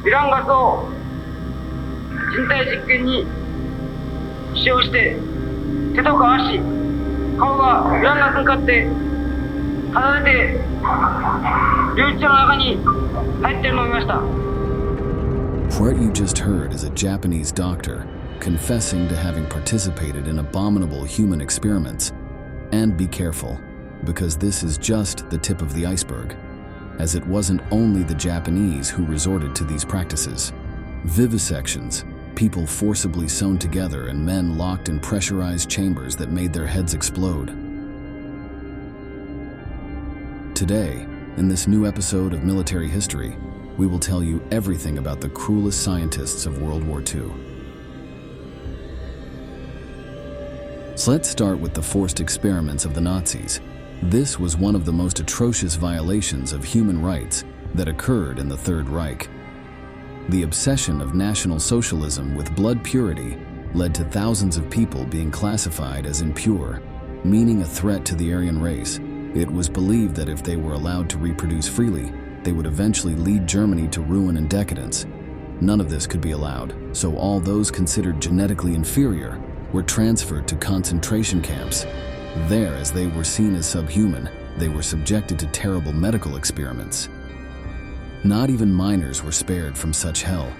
イランガスを人体実験に使用して手とか足、顔がイランガスに向かって離れて留置所の中に入っているのを見ました。 What you just heard is a Japanese doctor confessing to having participated in abominable human experiments. And be careful, because this is just the tip of the iceberg, as it wasn't only the Japanese who resorted to these practices. Vivisections, people forcibly sewn together and men locked in pressurized chambers that made their heads explode. Today, in this new episode of Military History, we will tell you everything about the cruelest scientists of World War II. So let's start with the forced experiments of the Nazis. This was one of the most atrocious violations of human rights that occurred in the Third Reich. The obsession of National Socialism with blood purity led to thousands of people being classified as impure, meaning a threat to the Aryan race. It was believed that if they were allowed to reproduce freely, they would eventually lead Germany to ruin and decadence. None of this could be allowed, so all those considered genetically inferior were transferred to concentration camps. There, as they were seen as subhuman, they were subjected to terrible medical experiments. Not even minors were spared from such hell.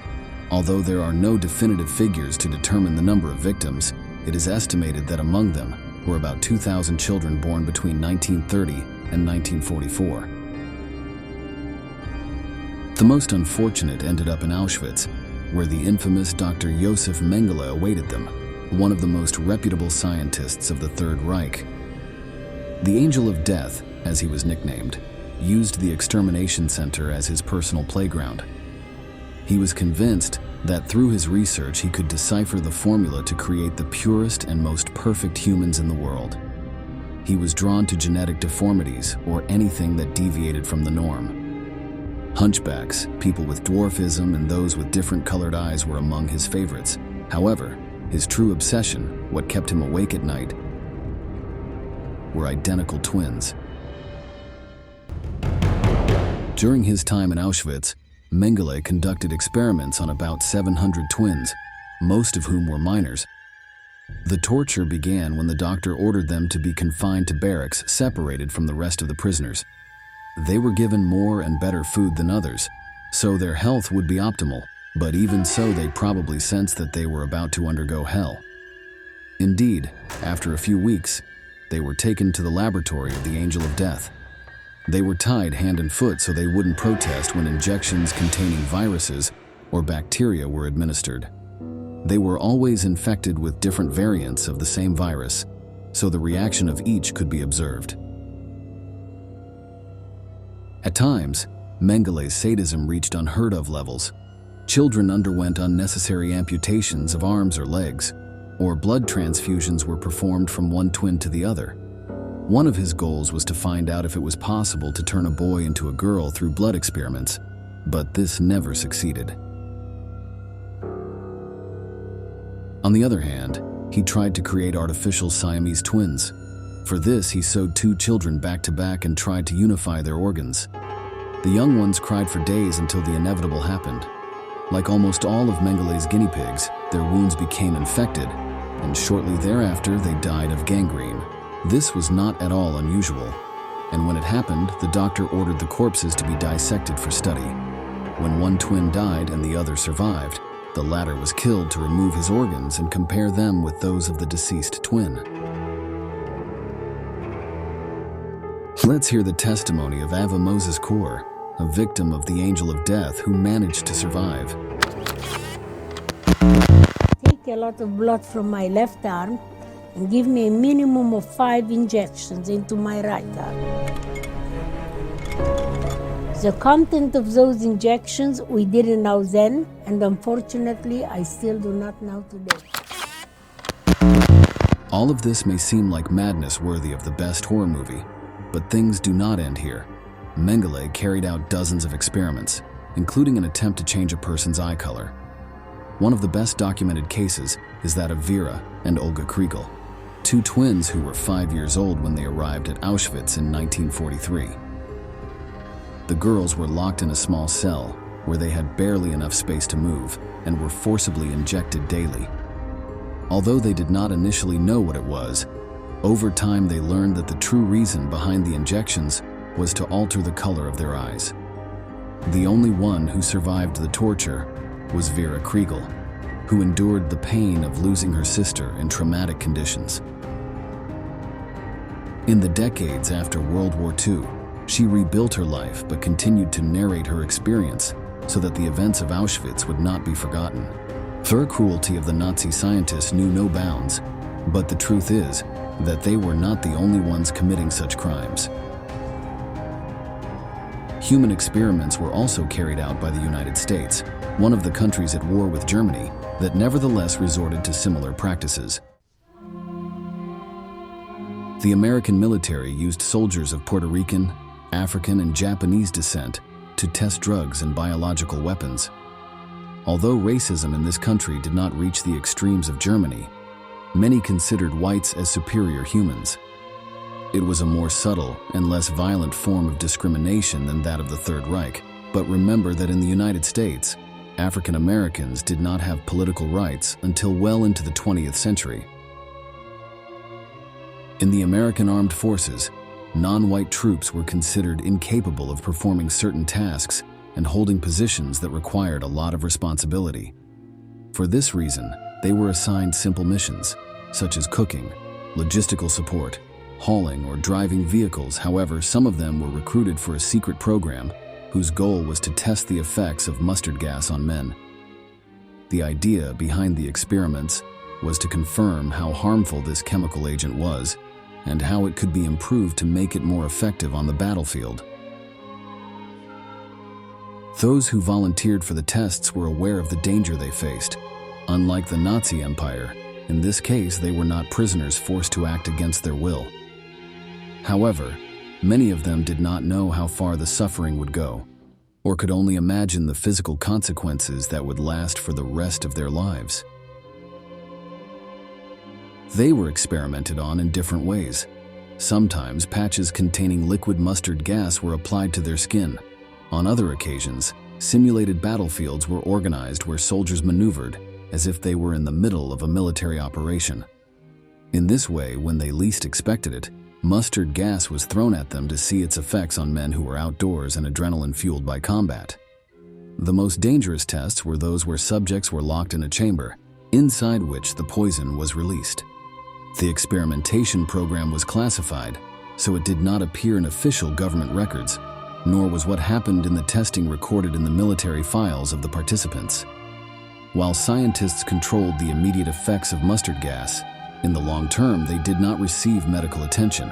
Although there are no definitive figures to determine the number of victims, it is estimated that among them were about 2,000 children born between 1930 and 1944. The most unfortunate ended up in Auschwitz, where the infamous Dr. Josef Mengele awaited them, one of the most reputable scientists of the Third Reich. The Angel of Death, as he was nicknamed, used the extermination center as his personal playground. He was convinced that through his research he could decipher the formula to create the purest and most perfect humans in the world. He was drawn to genetic deformities or anything that deviated from the norm. Hunchbacks, people with dwarfism, and those with different colored eyes were among his favorites. However, his true obsession, what kept him awake at night, were identical twins. During his time in Auschwitz, Mengele conducted experiments on about 700 twins, most of whom were minors. The torture began when the doctor ordered them to be confined to barracks separated from the rest of the prisoners. They were given more and better food than others, so their health would be optimal. But even so, they probably sensed that they were about to undergo hell. Indeed, after a few weeks, they were taken to the laboratory of the Angel of Death. They were tied hand and foot so they wouldn't protest when injections containing viruses or bacteria were administered. They were always infected with different variants of the same virus, so the reaction of each could be observed. At times, Mengele's sadism reached unheard of levels. Children underwent unnecessary amputations of arms or legs, or blood transfusions were performed from one twin to the other. One of his goals was to find out if it was possible to turn a boy into a girl through blood experiments, but this never succeeded. On the other hand, he tried to create artificial Siamese twins. For this, he sewed two children back to back and tried to unify their organs. The young ones cried for days until the inevitable happened. Like almost all of Mengele's guinea pigs, their wounds became infected, and shortly thereafter they died of gangrene. This was not at all unusual, and when it happened, the doctor ordered the corpses to be dissected for study. When one twin died and the other survived, the latter was killed to remove his organs and compare them with those of the deceased twin. Let's hear the testimony of Ava Moses Kaur, a victim of the Angel of Death who managed to survive. Take a lot of blood from my left arm and give me a minimum of 5 injections into my right arm. The content of those injections we didn't know then, and unfortunately I still do not know today. All of this may seem like madness worthy of the best horror movie, but things do not end here. Mengele carried out dozens of experiments, including an attempt to change a person's eye color. One of the best documented cases is that of Vera and Olga Kriegel, two twins who were 5 years old when they arrived at Auschwitz in 1943. The girls were locked in a small cell where they had barely enough space to move and were forcibly injected daily. Although they did not initially know what it was, over time they learned that the true reason behind the injections was to alter the color of their eyes. The only one who survived the torture was Vera Kriegel, who endured the pain of losing her sister in traumatic conditions. In the decades after World War II, she rebuilt her life but continued to narrate her experience so that the events of Auschwitz would not be forgotten. The cruelty of the Nazi scientists knew no bounds, but the truth is that they were not the only ones committing such crimes. Human experiments were also carried out by the United States, one of the countries at war with Germany, that nevertheless resorted to similar practices. The American military used soldiers of Puerto Rican, African, and Japanese descent to test drugs and biological weapons. Although racism in this country did not reach the extremes of Germany, many considered whites as superior humans. It was a more subtle and less violent form of discrimination than that of the Third Reich. But remember that in the United States, African Americans did not have political rights until well into the 20th century. In the American Armed Forces, non-white troops were considered incapable of performing certain tasks and holding positions that required a lot of responsibility. For this reason, they were assigned simple missions, such as cooking, logistical support, hauling, or driving vehicles. However, some of them were recruited for a secret program whose goal was to test the effects of mustard gas on men. The idea behind the experiments was to confirm how harmful this chemical agent was and how it could be improved to make it more effective on the battlefield. Those who volunteered for the tests were aware of the danger they faced. Unlike the Nazi Empire, in this case they were not prisoners forced to act against their will. However, many of them did not know how far the suffering would go, or could only imagine the physical consequences that would last for the rest of their lives. They were experimented on in different ways. Sometimes patches containing liquid mustard gas were applied to their skin. On other occasions, simulated battlefields were organized where soldiers maneuvered as if they were in the middle of a military operation. In this way, when they least expected it, mustard gas was thrown at them to see its effects on men who were outdoors and adrenaline-fueled by combat. The most dangerous tests were those where subjects were locked in a chamber, inside which the poison was released. The experimentation program was classified, so it did not appear in official government records, nor was what happened in the testing recorded in the military files of the participants. While scientists controlled the immediate effects of mustard gas, in the long term they did not receive medical attention,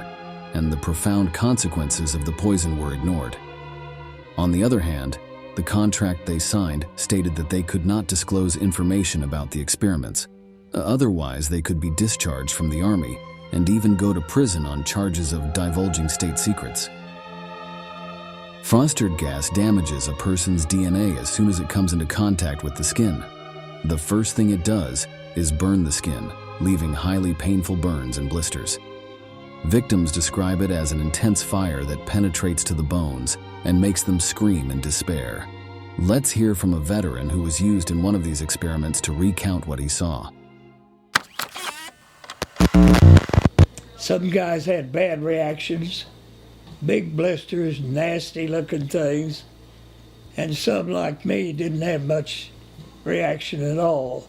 and the profound consequences of the poison were ignored. On the other hand, the contract they signed stated that they could not disclose information about the experiments. Otherwise, they could be discharged from the army and even go to prison on charges of divulging state secrets. Mustard gas damages a person's DNA as soon as it comes into contact with the skin. The first thing it does is burn the skin, leaving highly painful burns and blisters. Victims describe it as an intense fire that penetrates to the bones and makes them scream in despair. Let's hear from a veteran who was used in one of these experiments to recount what he saw. Some guys had bad reactions, big blisters, nasty looking things, and some like me didn't have much reaction at all.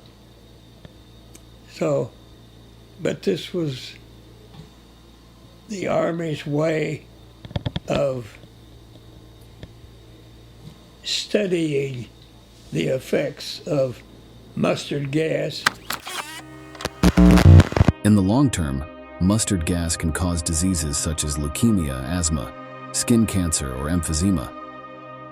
So, but this was the Army's way of studying the effects of mustard gas. In the long term, mustard gas can cause diseases such as leukemia, asthma, skin cancer, or emphysema.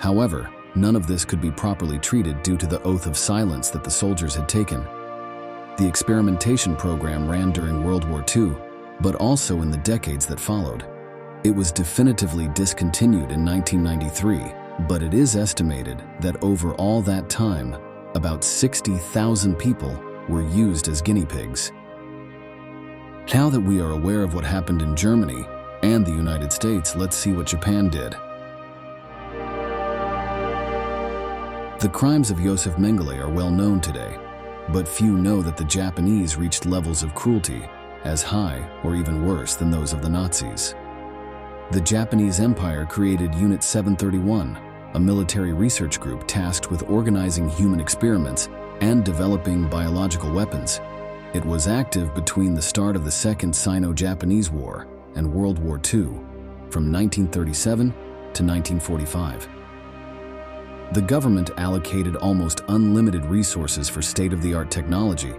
However, none of this could be properly treated due to the oath of silence that the soldiers had taken. The experimentation program ran during World War II, but also in the decades that followed. It was definitively discontinued in 1993, but it is estimated that over all that time, about 60,000 people were used as guinea pigs. Now that we are aware of what happened in Germany and the United States, let's see what Japan did. The crimes of Josef Mengele are well known today, but few know that the Japanese reached levels of cruelty as high or even worse than those of the Nazis. The Japanese Empire created Unit 731, a military research group tasked with organizing human experiments and developing biological weapons. It was active between the start of the Second Sino-Japanese War and World War II, from 1937 to 1945. The government allocated almost unlimited resources for state-of-the-art technology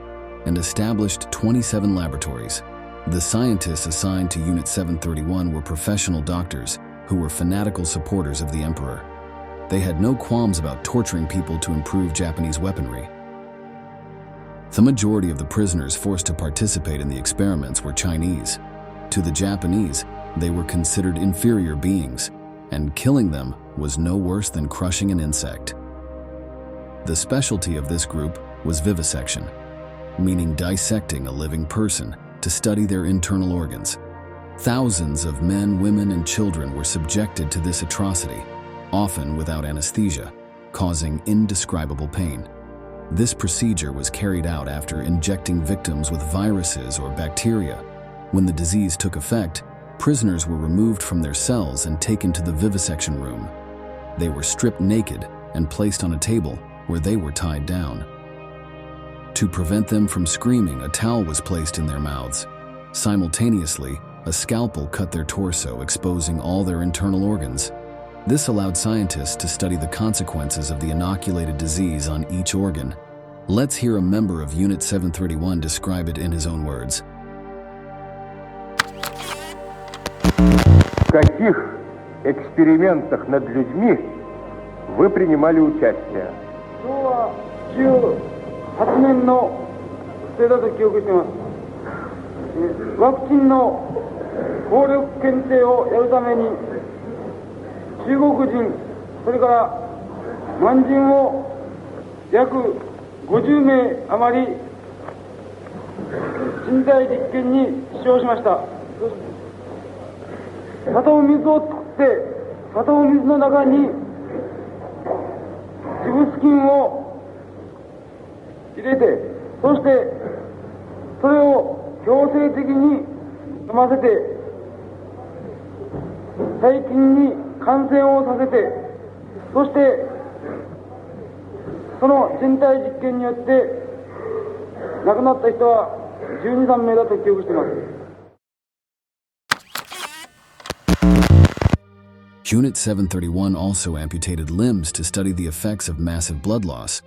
and established 27 laboratories. The scientists assigned to Unit 731 were professional doctors who were fanatical supporters of the emperor. They had no qualms about torturing people to improve Japanese weaponry. The majority of the prisoners forced to participate in the experiments were Chinese. To the Japanese, they were considered inferior beings, and killing them was no worse than crushing an insect. The specialty of this group was vivisection, meaning dissecting a living person to study their internal organs. Thousands of men, women, and children were subjected to this atrocity, often without anesthesia, causing indescribable pain. This procedure was carried out after injecting victims with viruses or bacteria. When the disease took effect, prisoners were removed from their cells and taken to the vivisection room. They were stripped naked and placed on a table where they were tied down. To prevent them from screaming, a towel was placed in their mouths. Simultaneously, a scalpel cut their torso, exposing all their internal organs. This allowed scientists to study the consequences of the inoculated disease on each organ. Let's hear a member of Unit 731 describe it in his own words. В каких экспериментах над людьми вы принимали участие? 8年の不正だと記憶しています。ワクチンの効力検定をやるために中国人、それから満人を約50名余り人体実験に使用しました。砂糖水を作って、砂糖水の中にジブス菌を入れて、そしてそれを強制的に飲ませて細菌に感染をさせて、そしてその人体実験によって亡くなった人は12、3名だと記憶しています。Unit 731 also amputated limbs to study the effects of massive blood loss.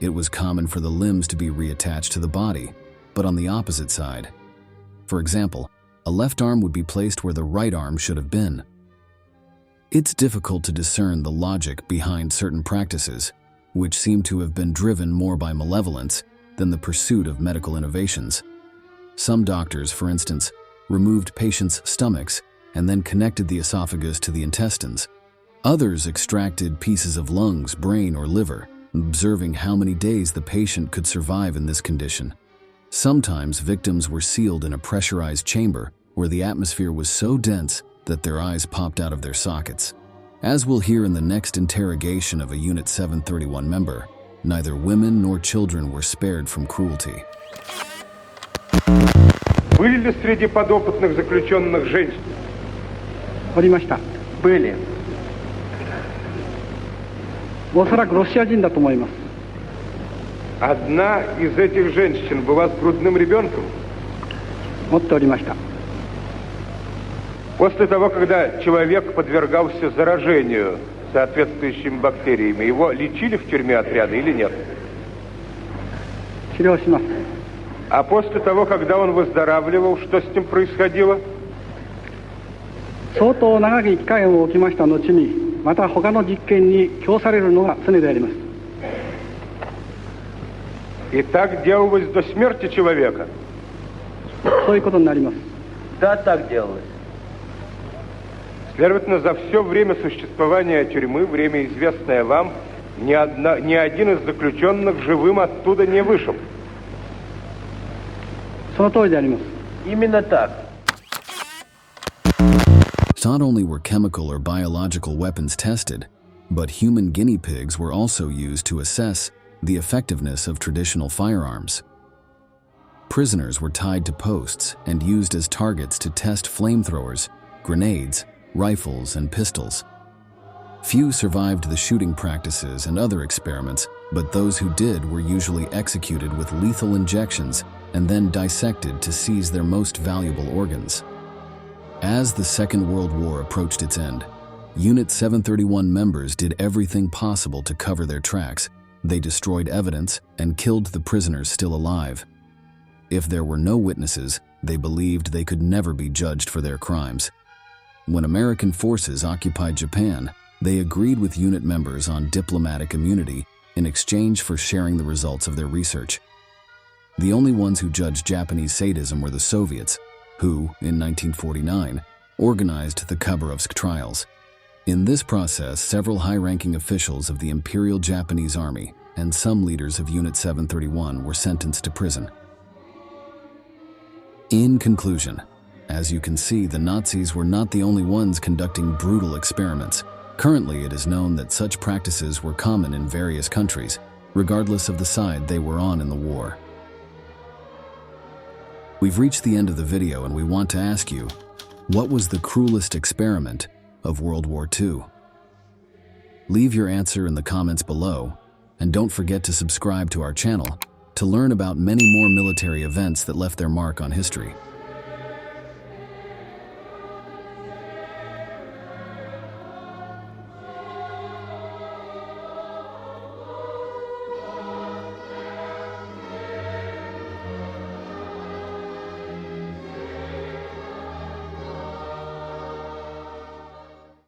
It was common for the limbs to be reattached to the body, but on the opposite side. For example, a left arm would be placed where the right arm should have been. It's difficult to discern the logic behind certain practices, which seem to have been driven more by malevolence than the pursuit of medical innovations. Some doctors, for instance, removed patients' stomachs and then connected the esophagus to the intestines. Others extracted pieces of lungs, brain, or liver, observing how many days the patient could survive in this condition. Sometimes victims were sealed in a pressurized chamber where the atmosphere was so dense that their eyes popped out of their sockets. As we'll hear in the next interrogation of a Unit 731 member, neither women nor children were spared from cruelty. Были ли среди подопытных заключенных женщины? おりました。Были. おそらくロシア人だと思います。 Одна из этих женщин была с грудным ребенком? 持っておりました。 После того, когда человек подвергался заражению соответствующими бактериями, его лечили в тюрьме отряда или нет? 治療します。 А после того, когда он выздоравливал, что с ним происходило? 相当長き期間を置きました後に、また他の実験に供されるのが常であります。 И так делалось до смерти человека? そういうことになります。 Да, так делалось. Следовательно, за все время существования тюрьмы, время известное вам, ни один из заключенных живым оттуда не вышел. その通りであります。 Именно так. Not only were chemical or biological weapons tested, but human guinea pigs were also used to assess the effectiveness of traditional firearms. Prisoners were tied to posts and used as targets to test flamethrowers, grenades, rifles, and pistols. Few survived the shooting practices and other experiments, but those who did were usually executed with lethal injections and then dissected to seize their most valuable organs. As the Second World War approached its end, Unit 731 members did everything possible to cover their tracks. They destroyed evidence and killed the prisoners still alive. If there were no witnesses, they believed they could never be judged for their crimes. When American forces occupied Japan, they agreed with unit members on diplomatic immunity in exchange for sharing the results of their research. The only ones who judged Japanese sadism were the Soviets, who, in 1949, organized the Khabarovsk trials. In this process, several high-ranking officials of the Imperial Japanese Army and some leaders of Unit 731 were sentenced to prison. In conclusion, as you can see, the Nazis were not the only ones conducting brutal experiments. Currently, it is known that such practices were common in various countries, regardless of the side they were on in the war. We've reached the end of the video and we want to ask you, what was the cruelest experiment of World War II? Leave your answer in the comments below, and don't forget to subscribe to our channel to learn about many more military events that left their mark on history.